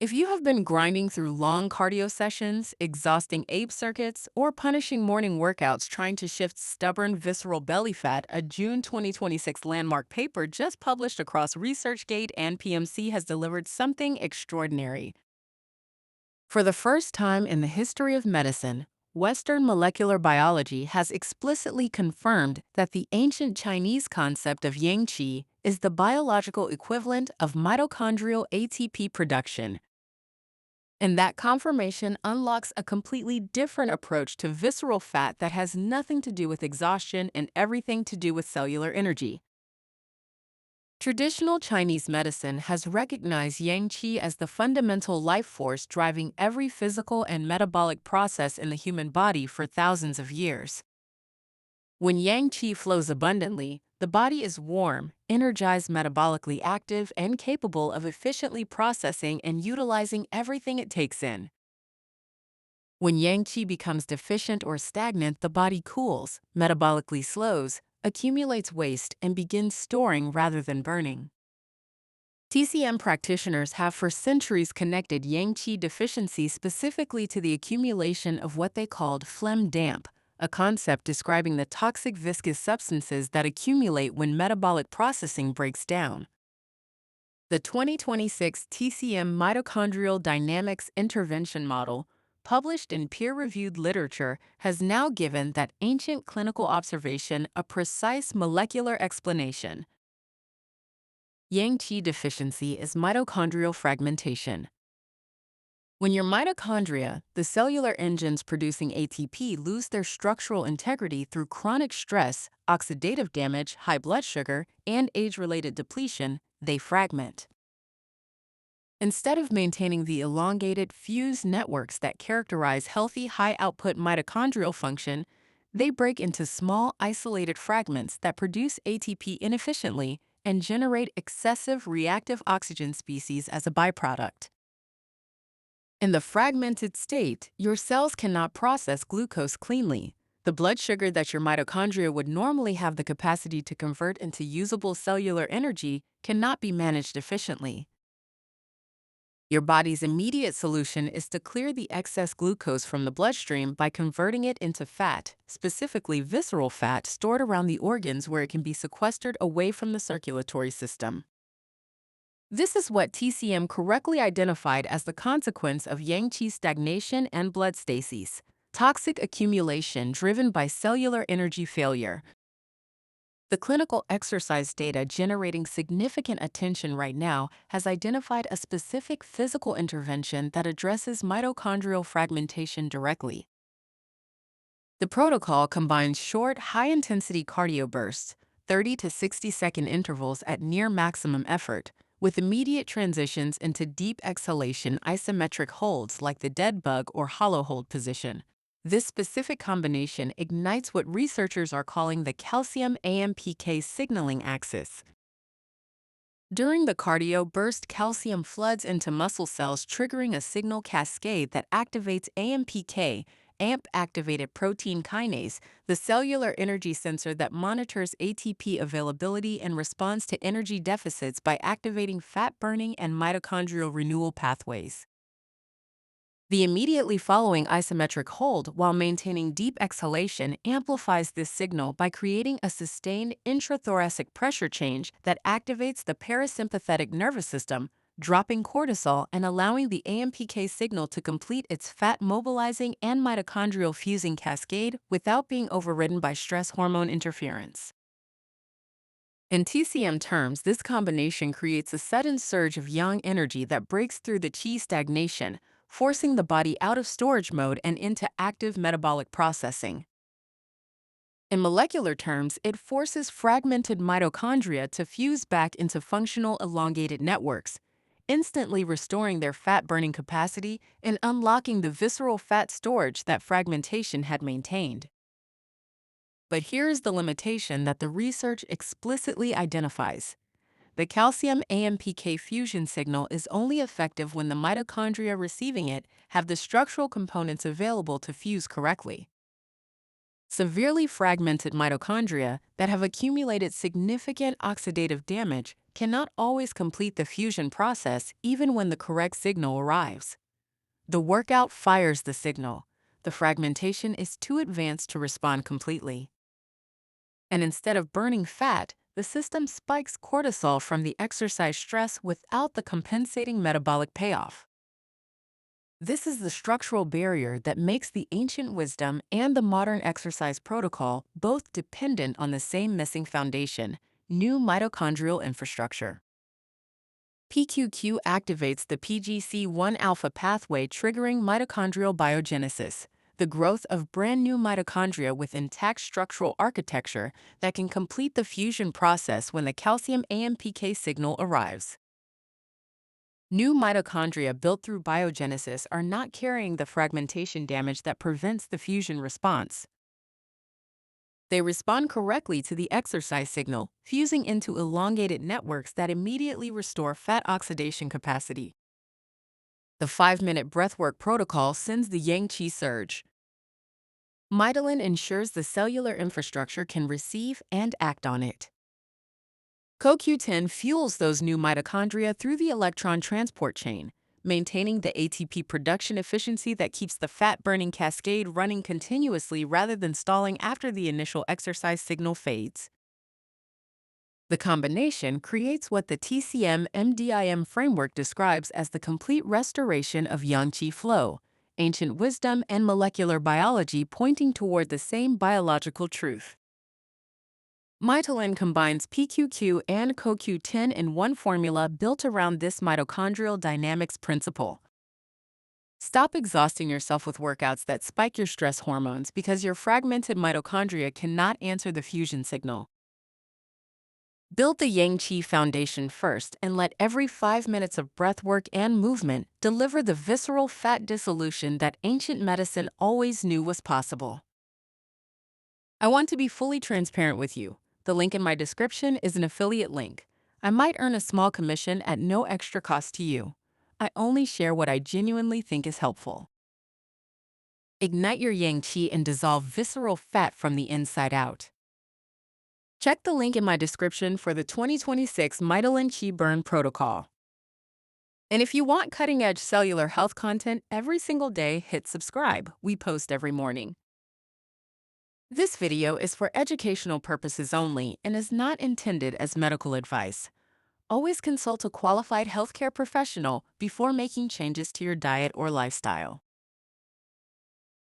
If you have been grinding through long cardio sessions, exhausting ape circuits, or punishing morning workouts trying to shift stubborn visceral belly fat, a June 2026 landmark paper just published across ResearchGate and PMC has delivered something extraordinary. For the first time in the history of medicine, Western molecular biology has explicitly confirmed that the ancient Chinese concept of Yang Qi is the biological equivalent of mitochondrial ATP production. And that confirmation unlocks a completely different approach to visceral fat that has nothing to do with exhaustion and everything to do with cellular energy. Traditional Chinese medicine has recognized Yang Qi as the fundamental life force driving every physical and metabolic process in the human body for thousands of years. When Yang Qi flows abundantly, the body is warm, energized, metabolically active, and capable of efficiently processing and utilizing everything it takes in. When Yang Qi becomes deficient or stagnant, the body cools, metabolically slows, accumulates waste, and begins storing rather than burning. TCM practitioners have for centuries connected Yang Qi deficiency specifically to the accumulation of what they called phlegm damp, a concept describing the toxic viscous substances that accumulate when metabolic processing breaks down. The 2026 TCM Mitochondrial Dynamics Intervention Model, published in peer-reviewed literature, has now given that ancient clinical observation a precise molecular explanation. Yang Qi deficiency is mitochondrial fragmentation. When your mitochondria, the cellular engines producing ATP, lose their structural integrity through chronic stress, oxidative damage, high blood sugar, and age-related depletion, they fragment. Instead of maintaining the elongated, fused networks that characterize healthy, high-output mitochondrial function, they break into small, isolated fragments that produce ATP inefficiently and generate excessive reactive oxygen species as a byproduct. In the fragmented state, your cells cannot process glucose cleanly. The blood sugar that your mitochondria would normally have the capacity to convert into usable cellular energy cannot be managed efficiently. Your body's immediate solution is to clear the excess glucose from the bloodstream by converting it into fat, specifically visceral fat stored around the organs where it can be sequestered away from the circulatory system. This is what TCM correctly identified as the consequence of Yang Qi stagnation and blood stasis, toxic accumulation driven by cellular energy failure. The clinical exercise data generating significant attention right now has identified a specific physical intervention that addresses mitochondrial fragmentation directly. The protocol combines short, high-intensity cardio bursts, 30 to 60-second intervals at near maximum effort, with immediate transitions into deep exhalation isometric holds like the dead bug or hollow hold position. This specific combination ignites what researchers are calling the calcium-AMPK signaling axis. During the cardio burst, calcium floods into muscle cells, triggering a signal cascade that activates AMPK, AMP-activated protein kinase, the cellular energy sensor that monitors ATP availability and responds to energy deficits by activating fat-burning and mitochondrial renewal pathways. The immediately following isometric hold while maintaining deep exhalation amplifies this signal by creating a sustained intrathoracic pressure change that activates the parasympathetic nervous system, dropping cortisol and allowing the AMPK signal to complete its fat-mobilizing and mitochondrial fusing cascade without being overridden by stress hormone interference. In TCM terms, this combination creates a sudden surge of yang energy that breaks through the qi stagnation, forcing the body out of storage mode and into active metabolic processing. In molecular terms, it forces fragmented mitochondria to fuse back into functional elongated networks, instantly restoring their fat-burning capacity and unlocking the visceral fat storage that fragmentation had maintained. But here is the limitation that the research explicitly identifies. The calcium-AMPK fusion signal is only effective when the mitochondria receiving it have the structural components available to fuse correctly. Severely fragmented mitochondria that have accumulated significant oxidative damage cannot always complete the fusion process even when the correct signal arrives. The workout fires the signal. The fragmentation is too advanced to respond completely. And instead of burning fat, the system spikes cortisol from the exercise stress without the compensating metabolic payoff. This is the structural barrier that makes the ancient wisdom and the modern exercise protocol both dependent on the same missing foundation: new mitochondrial infrastructure. PQQ activates the PGC1 alpha pathway, triggering mitochondrial biogenesis, the growth of brand new mitochondria with intact structural architecture that can complete the fusion process when the calcium-AMPK signal arrives. New mitochondria built through biogenesis are not carrying the fragmentation damage that prevents the fusion response. They respond correctly to the exercise signal, fusing into elongated networks that immediately restore fat oxidation capacity. The 5-minute breathwork protocol sends the Yang Qi surge. Mitolyn ensures the cellular infrastructure can receive and act on it. CoQ10 fuels those new mitochondria through the electron transport chain, maintaining the ATP production efficiency that keeps the fat-burning cascade running continuously rather than stalling after the initial exercise signal fades. The combination creates what the TCM-MDIM framework describes as the complete restoration of Yang Qi flow, ancient wisdom and molecular biology pointing toward the same biological truth. Mitolyn combines PQQ and CoQ10 in one formula built around this mitochondrial dynamics principle. Stop exhausting yourself with workouts that spike your stress hormones because your fragmented mitochondria cannot answer the fusion signal. Build the Yang Qi foundation first and let every 5 minutes of breath work and movement deliver the visceral fat dissolution that ancient medicine always knew was possible. I want to be fully transparent with you. The link in my description is an affiliate link. I might earn a small commission at no extra cost to you. I only share what I genuinely think is helpful. Ignite your Yang Qi and dissolve visceral fat from the inside out. Check the link in my description for the 2026 Mitolyn Qi Burn Protocol. And if you want cutting-edge cellular health content every single day, hit subscribe. We post every morning. This video is for educational purposes only and is not intended as medical advice. Always consult a qualified healthcare professional before making changes to your diet or lifestyle.